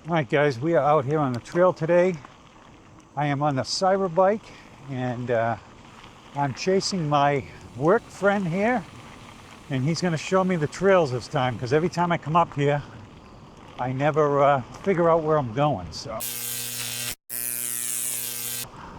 All right, guys, we are out here on the trail today. I am on the CyberBike, and I'm chasing my work friend here, and he's going to show me the trails this time because every time I come up here, I never figure out where I'm going. So,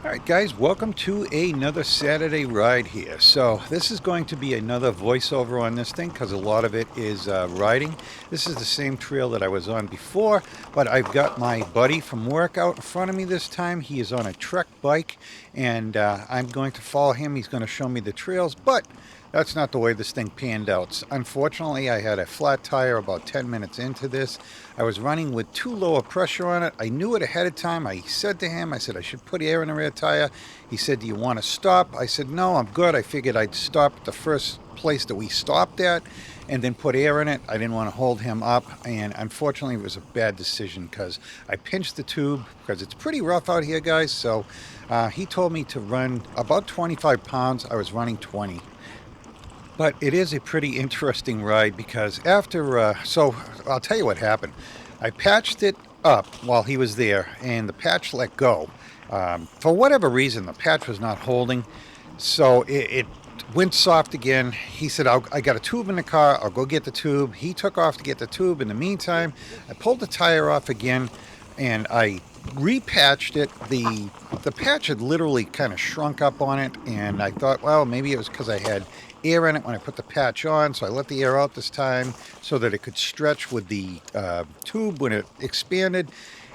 all right, guys, welcome to another Saturday ride here. So this is going to be another voiceover on this thing because a lot of it is riding. This is the same trail that I was on before, but I've got my buddy from work out in front of me this time. He is on a Trek bike, and I'm going to follow him. He's going to show me the trails, but that's not the way this thing panned out. Unfortunately, I had a flat tire about 10 minutes into this. I was running with too low a pressure on it. I knew it ahead of time. I said to him, I said, I should put air in the rear tire. He said, do you want to stop? I said, no, I'm good. I figured I'd stop at the first place that we stopped at and then put air in it. I didn't want to hold him up, and unfortunately it was a bad decision because I pinched the tube because it's pretty rough out here, guys. So he told me to run about 25 pounds. I was running 20. But it is a pretty interesting ride because so I'll tell you what happened. I patched it up while he was there, and the patch let go. For whatever reason, the patch was not holding, so it went soft again. He said, I got a tube in the car, I'll go get the tube. He took off to get the tube. In the meantime, I pulled the tire off again, and I repatched it. The patch had literally kind of shrunk up on it, and I thought, well, maybe it was because I had air in it when I put the patch on, so I let the air out this time so that it could stretch with the tube when it expanded,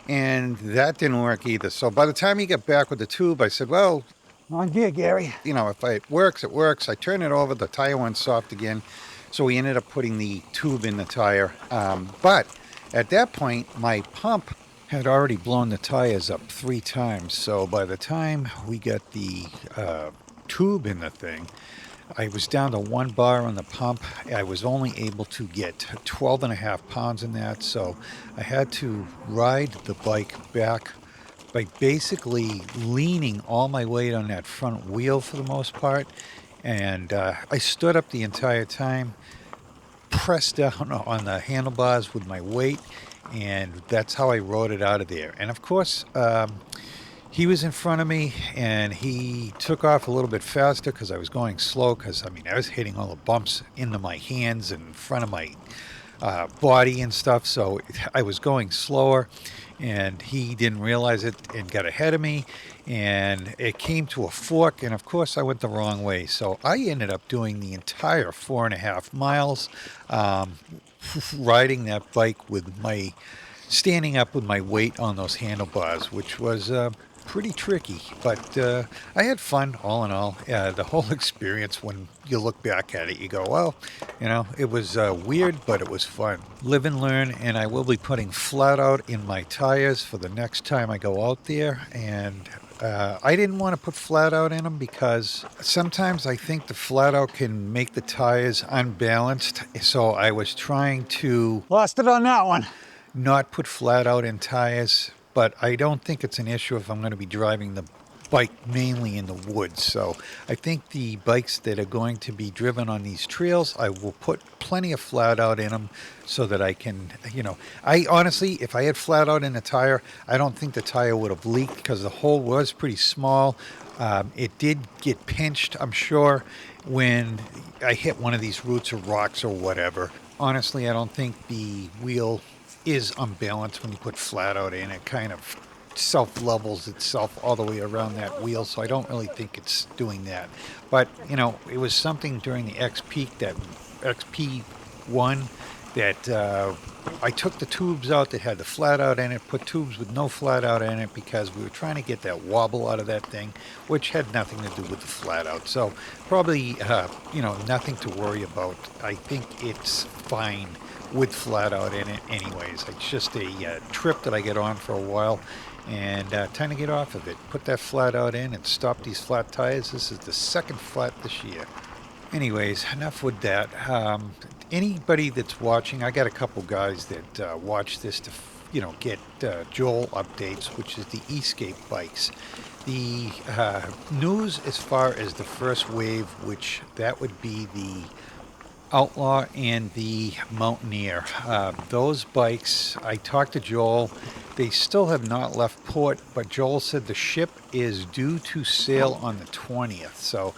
and that didn't work either. So by the time he got back with the tube, I said, well, on gear, Gary. If it works, it works. I turned it over, the tire went soft again, so we ended up putting the tube in the tire. But at that point, my pump had already blown the tires up 3 times, so by the time we got the tube in the thing, I was down to 1 bar on the pump. I was only able to get 12 and a half pounds in that, so I had to ride the bike back by basically leaning all my weight on that front wheel for the most part. And I stood up the entire time, pressed down on the handlebars with my weight, and that's how I rode it out of there. And of course, he was in front of me, and he took off a little bit faster because I was going slow because, I was hitting all the bumps into my hands and in front of my body and stuff, so I was going slower, and he didn't realize it and got ahead of me, and it came to a fork, and of course I went the wrong way, so I ended up doing the entire 4.5 miles riding that bike with my standing up with my weight on those handlebars, which was pretty tricky, but I had fun all in all. The whole experience, when you look back at it, you go, well, it was weird, but it was fun. Live and learn, and I will be putting flat out in my tires for the next time I go out there, and I didn't want to put flat out in them because sometimes I think the flat out can make the tires unbalanced, so I was trying to... Lost it on that one. Not put flat out in tires, but I don't think it's an issue if I'm going to be driving the bike mainly in the woods. So I think the bikes that are going to be driven on these trails, I will put plenty of flat out in them so that I can, I honestly, if I had flat out in the tire, I don't think the tire would have leaked because the hole was pretty small. It did get pinched, I'm sure, when I hit one of these roots or rocks or whatever. Honestly, I don't think the wheel is unbalanced when you put flat out in. It kind of self-levels itself all the way around that wheel, so I don't really think it's doing that. But, it was something during the XP1 that I took the tubes out that had the flat out in it, put tubes with no flat out in it because we were trying to get that wobble out of that thing, which had nothing to do with the flat out. So probably, nothing to worry about. I think it's fine with flat out in it anyways. It's just a trip that I get on for a while, and time to get off of it. Put that flat out in and stop these flat tires. This is the second flat this year. Anyways, enough with that. Anybody that's watching, I got a couple guys that watch this to get Joel updates, which is the Escape bikes. The news as far as the first wave, which that would be the Outlaw and the Mountaineer. Those bikes, I talked to Joel, They still have not left port, but Joel said the ship is due to sail on the 20th. So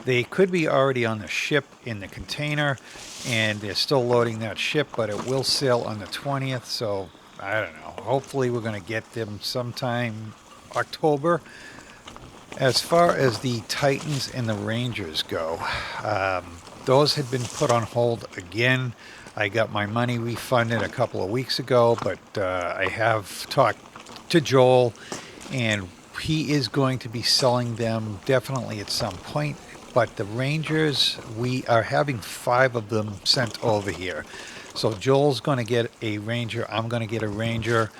they could be already on the ship in the container, and they're still loading that ship, but it will sail on the 20th. So I don't know. Hopefully we're going to get them sometime October. As far as the Titans and the Rangers go, those had been put on hold again. I got my money refunded a couple of weeks ago, but I have talked to Joel, and he is going to be selling them definitely at some point. But the Rangers, we are having 5 of them sent over here. So Joel's going to get a Ranger. I'm going to get a Ranger.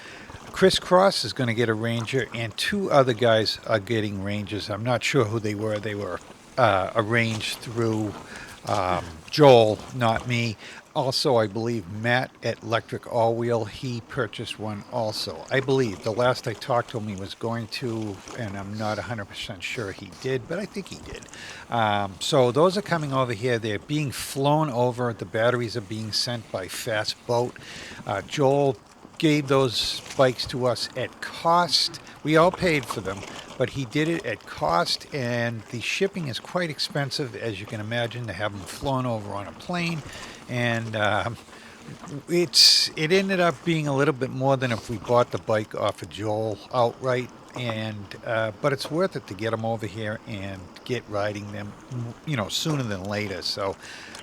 Chris Cross is going to get a Ranger, and 2 other guys are getting Rangers. I'm not sure who they were. They were arranged through Joel, not me. Also, I believe Matt at Electric All Wheel, he purchased one also. I believe the last I talked to him, he was going to, and I'm not 100% sure he did, but I think he did. So those are coming over here. They're being flown over. The batteries are being sent by Fast Boat. Joel gave those bikes to us at cost. We all paid for them, but he did it at cost, and the shipping is quite expensive, as you can imagine, to have them flown over on a plane. And it ended up being a little bit more than if we bought the bike off of Joel outright. And but it's worth it to get them over here and get riding them, sooner than later. So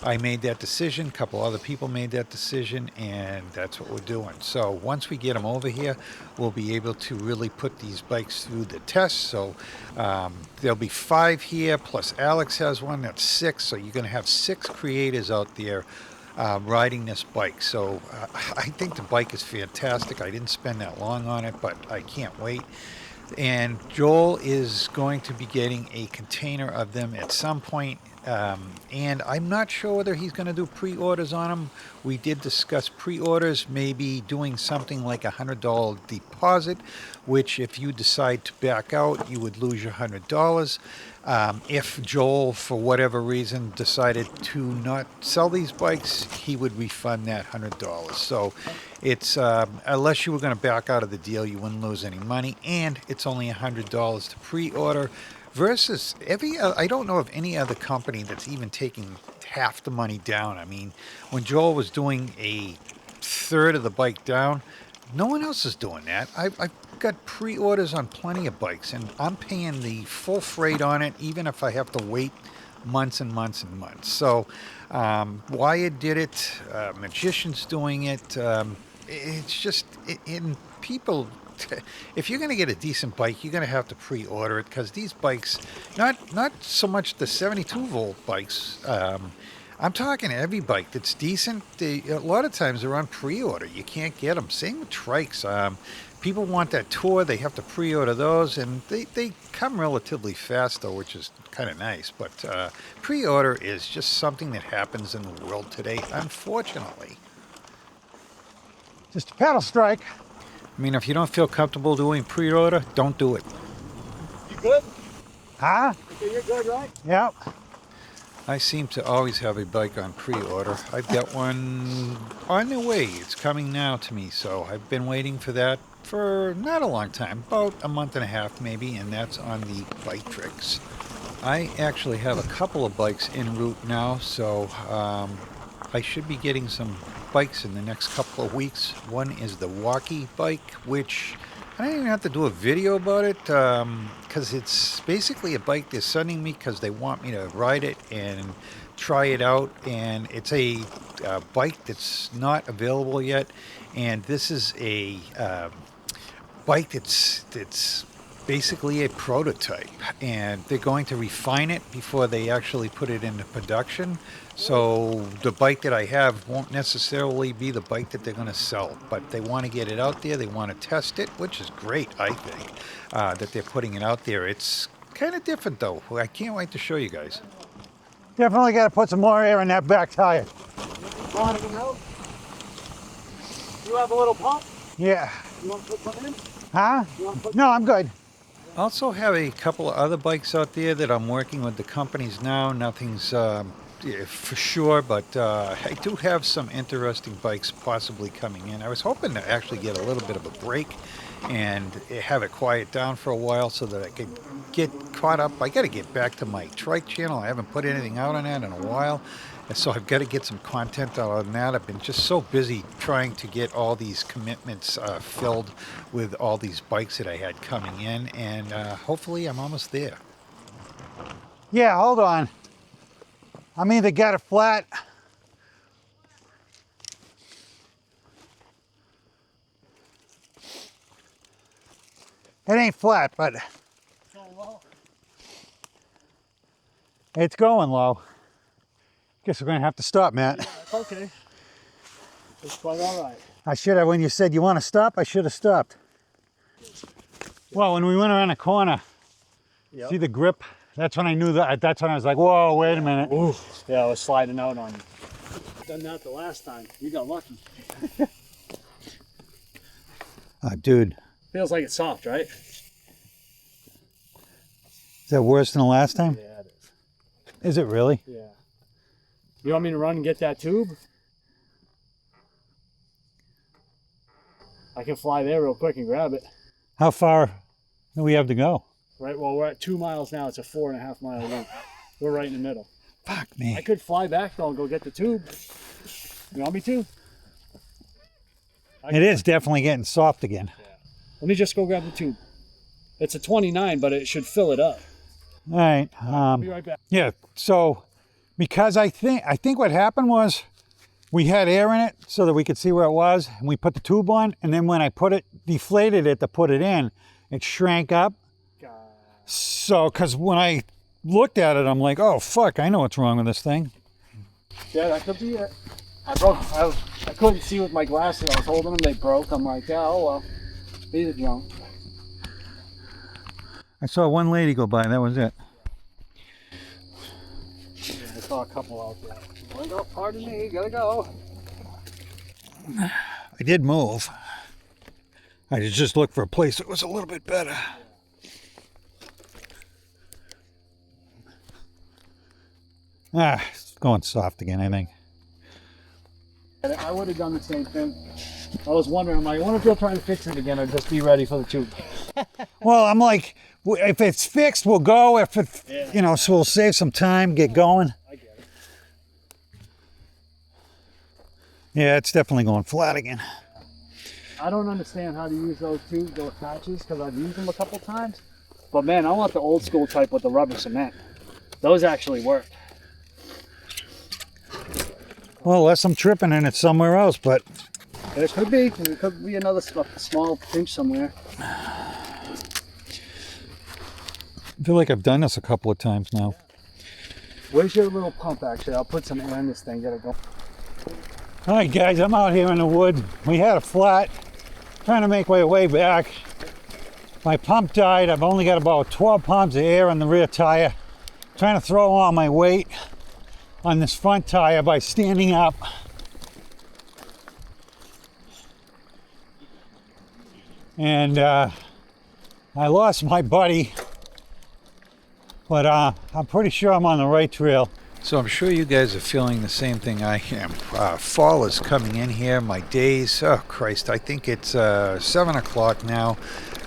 I made that decision. A couple other people made that decision, and that's what we're doing. So once we get them over here, we'll be able to really put these bikes through the test. So there'll be 5 here, plus Alex has one. That's 6. So you're going to have 6 creators out there riding this bike. So I think the bike is fantastic. I didn't spend that long on it, but I can't wait. And Joel is going to be getting a container of them at some point. And I'm not sure whether he's going to do pre-orders on them. We did discuss pre-orders, maybe doing something like a $100 deposit, which if you decide to back out, you would lose your $100. If Joel, for whatever reason, decided to not sell these bikes, he would refund that $100. So it's unless you were going to back out of the deal, you wouldn't lose any money, and it's only $100 to pre-order. Versus I don't know of any other company that's even taking half the money down. I mean, when Joel was doing a third of the bike down, no one else is doing that. I've got pre-orders on plenty of bikes, and I'm paying the full freight on it, even if I have to wait months and months and months. So Wyatt did it. Magician's doing it. It's just in people. If you're going to get a decent bike, you're going to have to pre-order it, because these bikes, not so much the 72-volt bikes, I'm talking every bike that's decent, a lot of times they're on pre-order. You can't get them. Same with trikes. People want that tour. They have to pre-order those, and they come relatively fast, though, which is kind of nice. But pre-order is just something that happens in the world today, unfortunately. Just a pedal strike. I mean, if you don't feel comfortable doing pre-order, don't do it. You good? Huh? Okay, you're good, right? Yep. I seem to always have a bike on pre-order. I've got one on the way. It's coming now to me, so I've been waiting for that for not a long time, about a month and a half maybe, and that's on the Bike Tricks. I actually have a couple of bikes en route now, so I should be getting some bikes in the next couple of weeks. One is the Walkie bike, which I don't even have to do a video about it, because it's basically a bike they're sending me because they want me to ride it and try it out, and it's a bike that's not available yet, and this is a bike that's basically a prototype, and they're going to refine it before they actually put it into production. So the bike that I have won't necessarily be the bike that they're going to sell, but they want to get it out there. They want to test it, which is great, I think, that they're putting it out there. It's kind of different, though. I can't wait to show you guys. Definitely got to put some more air in that back tire. Want to go? You have a little pump? Yeah. You want to put one in? Huh? No, I'm good. Also have a couple of other bikes out there that I'm working with the companies now. Nothing's for sure, but I do have some interesting bikes possibly coming in. I was hoping to actually get a little bit of a break and have it quiet down for a while so that I can get caught up. I got to get back to my trike channel. I haven't put anything out on that in a while, and so I've got to get some content out on that. I've been just so busy trying to get all these commitments filled with all these bikes that I had coming in, and hopefully I'm almost there. Yeah, hold on. I'm either got it flat. It ain't flat, but it's going low. Guess we're gonna have to stop, Matt. Yeah, that's okay. It's quite all right. I should have, when you said you want to stop, I should have stopped. Well, when we went around the corner, Yep. see the grip? That's when I knew that. That's when I was like, whoa, wait a minute. Ooh. Yeah, I was sliding out on you. Done that the last time. You got lucky. Dude, Feels like it's soft, right? is that worse than the last time? Yeah, it is. Is it really? Yeah. You want me to run and get that tube? I can fly there real quick and grab it. How far do we have to go? Right, well, we're at 2 miles now. It's a 4.5 mile loop. We're right in the middle. Fuck me. I could fly back though and go get the tube. You want me to? It is definitely getting soft again. Let me just go grab the tube. It's a 29, but it should fill it up. All right. I'll be right back. Yeah. So, because I think what happened was we had air in it so that we could see where it was, and we put the tube on, and then when I deflated it to put it in, it shrank up. So, because when I looked at it, I'm like, oh fuck, I know what's wrong with this thing. Yeah, that could be it. I couldn't see with my glasses. I was holding them. They broke. I'm like, yeah, oh well. These are junk. I saw one lady go by, that was it. Yeah, I saw a couple out there. I'm like, oh, pardon me, gotta go. I did move. I just looked for a place that was a little bit better. It's going soft again, I think. I would have done the same thing. I was wondering, I'm like, I wonder if they'll try and fix it again or just be ready for the tube. Well, I'm like, if it's fixed, we'll go. If it, you know, so we'll save some time, get going. I get it. Yeah, it's definitely going flat again. I don't understand how to use those tubes, those patches, because I've used them a couple times. But man, I want the old school type with the rubber cement. Those actually work. Well, unless I'm tripping and it's somewhere else, but There could be. There could be another small pinch somewhere. I feel like I've done this a couple of times now. Where's your little pump, actually? I'll put some air in this thing. Get it going. All right, guys, I'm out here in the wood. We had a flat, trying to make my way back. My pump died. I've only got about 12 pounds of air in the rear tire. Trying to throw all my weight on this front tire by standing up. And I lost my buddy, but I'm pretty sure I'm on the right trail. So I'm sure you guys are feeling the same thing I am. Fall is coming in here. My days, oh Christ, I think it's 7 o'clock now.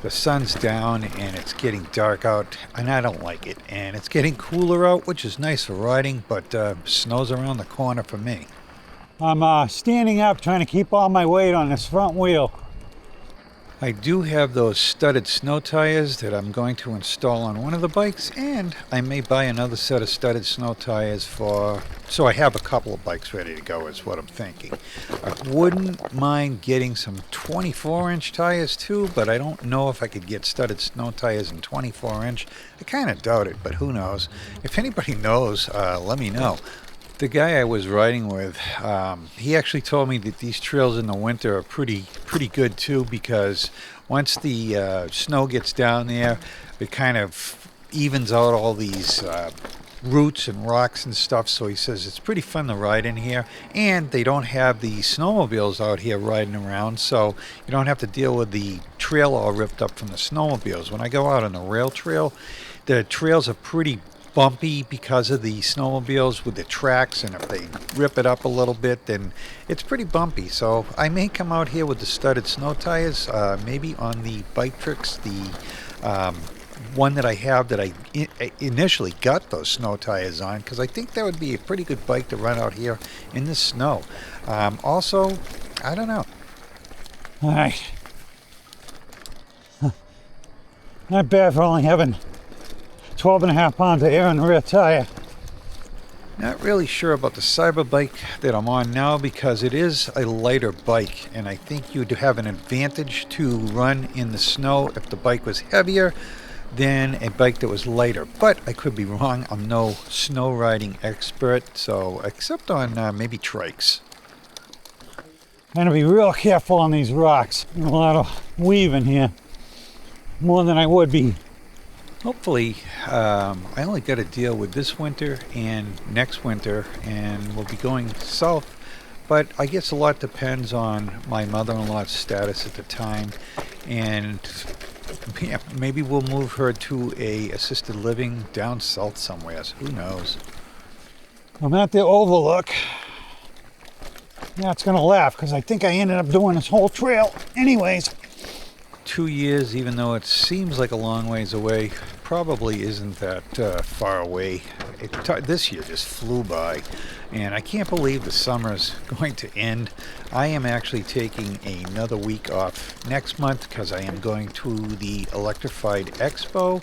The sun's down and it's getting dark out, and I don't like it. And it's getting cooler out, which is nice for riding, but snow's around the corner for me. I'm standing up trying to keep all my weight on this front wheel. I do have those studded snow tires that I'm going to install on one of the bikes, and I may buy another set of studded snow tires so I have a couple of bikes ready to go is what I'm thinking. I wouldn't mind getting some 24-inch tires too, but I don't know if I could get studded snow tires in 24-inch. I kind of doubt it, but who knows. If anybody knows, let me know. The guy I was riding with, he actually told me that these trails in the winter are pretty good too, because once the snow gets down there, it kind of evens out all these roots and rocks and stuff. So he says it's pretty fun to ride in here, and they don't have the snowmobiles out here riding around, so you don't have to deal with the trail all ripped up from the snowmobiles. When I go out on the rail trail, the trails are pretty bumpy because of the snowmobiles with the tracks, and if they rip it up a little bit, then it's pretty bumpy. So I may come out here with the studded snow tires, maybe on the Bike Tricks, the one that I have that I initially got those snow tires on, because I think that would be a pretty good bike to run out here in the snow. Also, I don't know. All right. Not bad for only having 12.5 pounds of air in the rear tire. Not really sure about the CyberBike that I'm on now, because it is a lighter bike, and I think you'd have an advantage to run in the snow if the bike was heavier than a bike that was lighter. But I could be wrong. I'm no snow riding expert, so except on maybe trikes. I'm gonna be real careful on these rocks. There's a lot of weaving here, more than I would be. Hopefully, I only got to deal with this winter and next winter, and we'll be going south. But I guess a lot depends on my mother-in-law's status at the time, and yeah, maybe we'll move her to a assisted living down south somewhere. So who knows? I'm at the overlook. Yeah, it's gonna laugh because I think I ended up doing this whole trail anyways. 2 years, even though it seems like a long ways away, probably isn't that far away. This year just flew by, and I can't believe the summer's going to end. I am actually taking another week off next month because I am going to the Electrified Expo,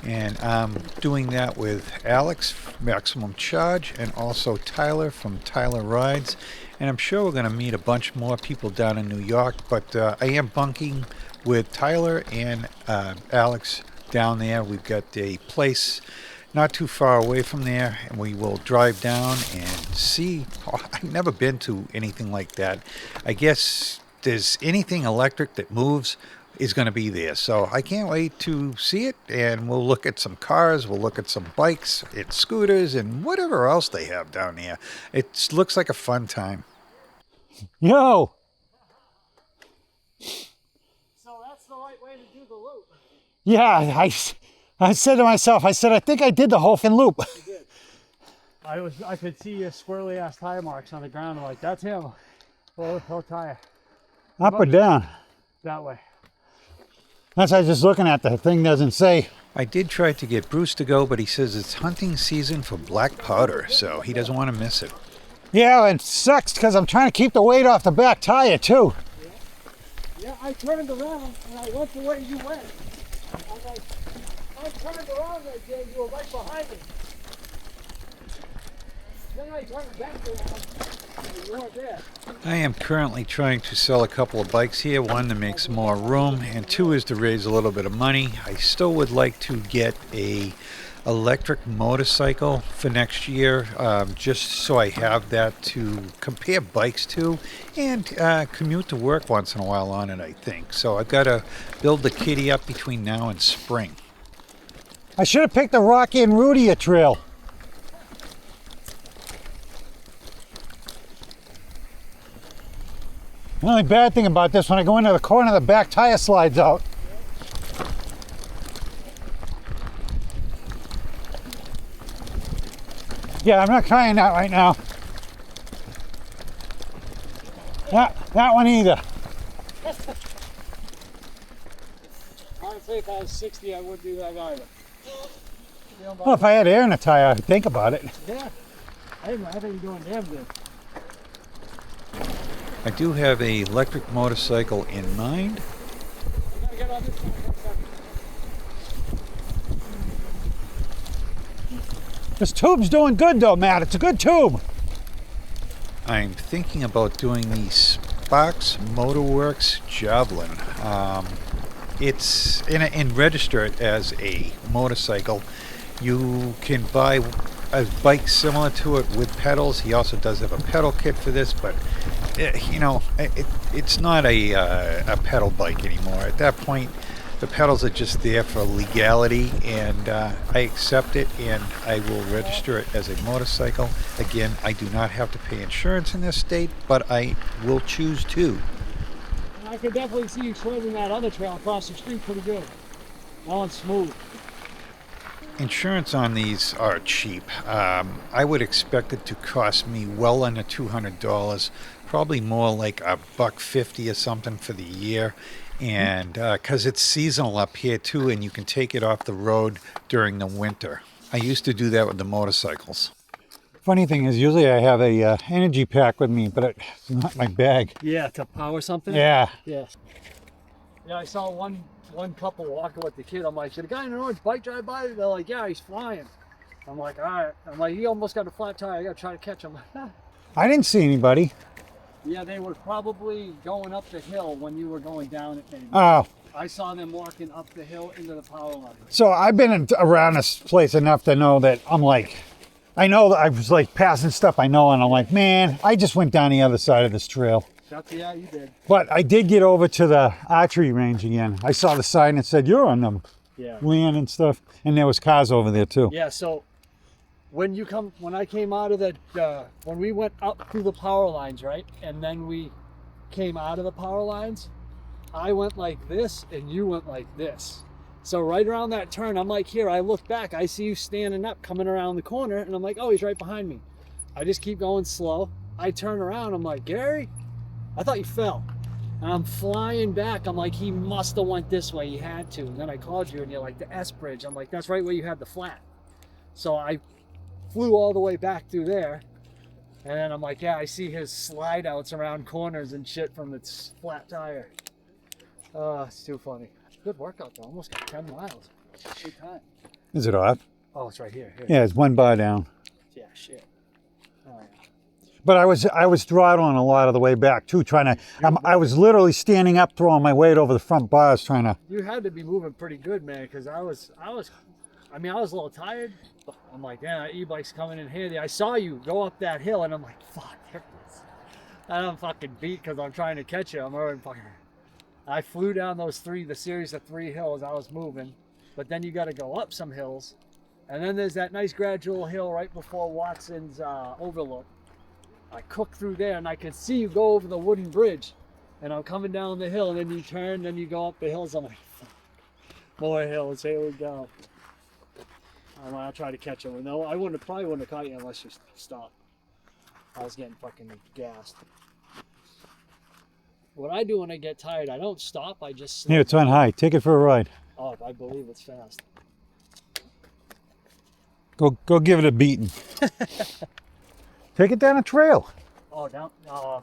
and I'm doing that with Alex, Maximum Charge, and also Tyler from Tyler Rides. And I'm sure we're going to meet a bunch more people down in New York, but I am bunking with Tyler and Alex down there. We've got a place not too far away from there, and we will drive down and see. I've never been to anything like that. I guess there's anything electric that moves is going to be there, so I can't wait to see it. And we'll look at some cars, we'll look at some bikes and scooters and whatever else they have down there. It looks like a fun time. Yo! So that's the right way to do the loop. Yeah, I said to myself, I think I did the whole fucking loop. You did. I could see your squirrely ass tire marks on the ground. I'm like, that's him. Whole tire. Up or down? That way. That's what I was just looking at. The thing doesn't say. I did try to get Bruce to go, but he says it's hunting season for black powder, so he doesn't want to miss it. Yeah, it sucks because I'm trying to keep the weight off the back tire too. Yeah, I turned around and I went the way you went. I'm like, I turned around right there, you were right behind me. Then I turned back around and you weren't there. I am currently trying to sell a couple of bikes here. One, to make some more room, and two is to raise a little bit of money. I still would like to get a electric motorcycle for next year, just so I have that to compare bikes to, and commute to work once in a while on it, I think. So I've got to build the kitty up between now and spring. I should have picked the Rocky and Rudia trail. The only bad thing about this, when I go into the corner, the back tire slides out. Yeah, I'm not trying that right now. That one either. Honestly, if I was 60, I wouldn't do that either. Well, if I had air in the tire, I'd think about it. Yeah. I think you're doing damn good. I do have a electric motorcycle in mind. I gotta get on this side for a second. This tube's doing good though, Matt. It's a good tube. I'm thinking about doing the Sparks Motorworks Javelin. It's and register it as a motorcycle. You can buy a bike similar to it with pedals. He also does have a pedal kit for this, but it's not a pedal bike anymore. At that point, the pedals are just there for legality, and I accept it, and I will register it as a motorcycle. Again, I do not have to pay insurance in this state, but I will choose to. I could definitely see you swerving that other trail across the street pretty good. That one's smooth. Insurance on these are cheap. I would expect it to cost me well under $200, probably more like $150 or something for the year. And because it's seasonal up here too, and you can take it off the road during the winter. I used to do that with the motorcycles. Funny thing is, usually I have a energy pack with me, but it's not my bag. Yeah, to power something. Yeah. Yeah. Yeah, I saw one couple walking with the kid. I'm like, should a guy in an orange bike drive by? They're like, yeah, he's flying. I'm like, all right. I'm like, he almost got a flat tire. I gotta try to catch him. I didn't see anybody. Yeah, they were probably going up the hill when you were going down it. Maybe. Oh. I saw them walking up the hill into the power line. So I've been around this place enough to know that I'm like, I know that I was like passing stuff I know, and I'm like, man, I just went down the other side of this trail. Yeah, you did. But I did get over to the archery range again. I saw the sign that said, you're on the land and stuff. And there was cars over there too. Yeah, so when I came out of when we went up through the power lines, right? And then we came out of the power lines, I went like this and you went like this. So right around that turn, I'm like, here, I look back, I see you standing up, coming around the corner, and I'm like, oh, he's right behind me. I just keep going slow. I turn around, I'm like, Gary, I thought you fell. And I'm flying back. I'm like, he must have went this way. He had to. And then I called you and you're like, the S bridge. I'm like, that's right where you had the flat. So I flew all the way back through there. And then I'm like, yeah, I see his slide outs around corners and shit from its flat tire. Oh, it's too funny. Good workout though. Almost got 10 miles. Good time. Is it off? Oh, it's right here. Yeah, it's one bar down. Yeah, shit. Oh, yeah. But I was throttling a lot of the way back too, trying to. I was literally standing up, throwing my weight over the front bars, trying to. You had to be moving pretty good, man, because I was a little tired. But I'm like, yeah, e-bike's coming in handy. I saw you go up that hill, and I'm like, fuck, there it is. And I'm fucking beat because I'm trying to catch you. I'm already fucking. I flew down the series of 3 hills. I was moving, but then you got to go up some hills, and then there's that nice gradual hill right before Watson's overlook. I cooked through there and I could see you go over the wooden bridge, and I'm coming down the hill, and then you turn, then you go up the hills. I'm like, fuck. More hills, here we go. I'll try to catch him. No, I probably wouldn't have caught you unless you stopped. I was getting fucking gassed. What I do when I get tired, I don't stop, I just sleep. Here, it's on high. Take it for a ride. Oh, I believe it's fast. Go give it a beating. Take it down a trail. Oh, down?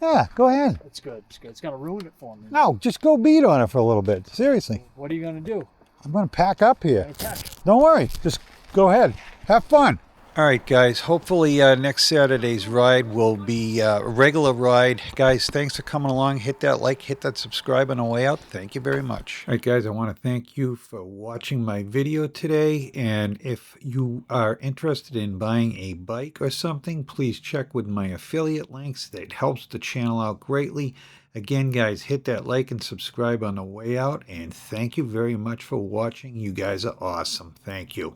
Yeah, go ahead. It's good. It's good. It's going to ruin it for me. No, just go beat on it for a little bit. Seriously. What are you going to do? I'm going to pack up here. Okay. Don't worry. Just go ahead. Have fun. All right, guys. Hopefully next Saturday's ride will be a regular ride. Guys, thanks for coming along. Hit that like, hit that subscribe on the way out. Thank you very much. All right, guys, I want to thank you for watching my video today. And if you are interested in buying a bike or something, please check with my affiliate links. That helps the channel out greatly. Again, guys, hit that like and subscribe on the way out. And thank you very much for watching. You guys are awesome. Thank you.